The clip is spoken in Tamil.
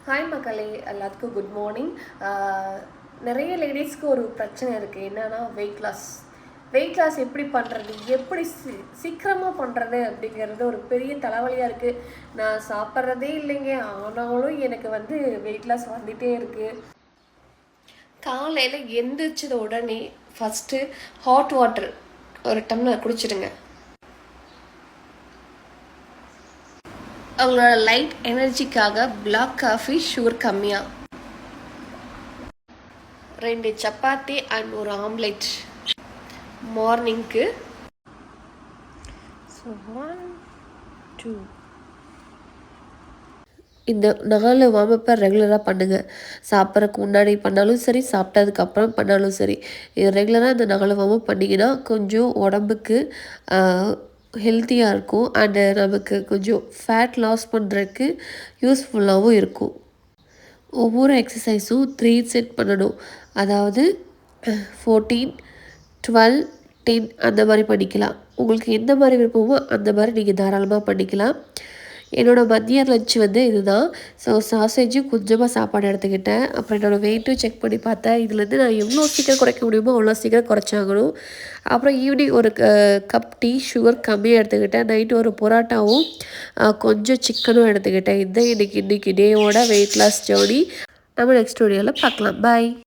ஹாய் மக்களே, எல்லாத்துக்கும் குட் மார்னிங். நிறைய லேடிஸ்க்கு ஒரு பிரச்சனை இருக்குது. என்னன்னா வெயிட் லாஸ் எப்படி பண்ணுறது, எப்படி சீக்கிரமாக பண்ணுறது அப்படிங்கிறது ஒரு பெரிய தலைவலியாக இருக்குது. நான் சாப்பிட்றதே இல்லைங்க, ஆனாலும் எனக்கு வெயிட் லாஸ் வந்துகிட்டே இருக்குது. காலையில் எந்திரிச்சது உடனே ஃபஸ்ட்டு ஹாட் வாட்டர் ஒரு டம்ளர் குடிச்சிடுங்க. அவங்களோட லைட் எனர்ஜிக்காக பிளாக் காஃபி சுகர் கம்மியாக, 2 சப்பாத்தி அண்ட் ஒரு ஆம்லெட் மார்னிங்க்கு. ஸோ 1 2 இந்த 4 வார்மப்பை ரெகுலராக பண்ணுங்கள். சாப்பிட்றதுக்கு முன்னாடி பண்ணாலும் சரி, சாப்பிட்டதுக்கப்புறம் பண்ணாலும் சரி. இது ரெகுலராக இந்த 4 வார்மப் பண்ணிங்கன்னா கொஞ்சம் உடம்புக்கு ஹெல்த்தியாக இருக்கும். அண்டு நமக்கு கொஞ்சம் ஃபேட் லாஸ் பண்ணுறதுக்கு யூஸ்ஃபுல்லாகவும் இருக்கும். ஒவ்வொரு எக்ஸசைஸும் 3 செட் பண்ணணும். அதாவது 14, 12, 10 அந்த மாதிரி பண்ணிக்கலாம். உங்களுக்கு எந்த மாதிரி விருப்பமோ அந்த மாதிரி நீங்கள் தாராளமாக பண்ணிக்கலாம். என்னோடய மதிய லஞ்ச் இதுதான். ஸோ சாசேஜும் கொஞ்சமாக சாப்பாடு எடுத்துக்கிட்டேன். அப்புறம் என்னோடய வெயிட்டும் செக் பண்ணி பார்த்தேன். இதுலேருந்து நான் எவ்வளோ சீக்கிரம் குறைக்க முடியுமோ அவ்வளோ சீக்கிரம் குறைச்சாகணும். அப்புறம் ஈவினிங் ஒரு கப் டீ, சுகர் கம்மியாக எடுத்துக்கிட்டேன். நைட்டு ஒரு பொராட்டாவும் கொஞ்சம் சிக்கனும் எடுத்துக்கிட்டேன். இன்றைக்கி டேவோட வெயிட் லாஸ் ஜேர்னி நம்ம நெக்ஸ்ட் வீடியோவில் பார்க்கலாம். பாய்.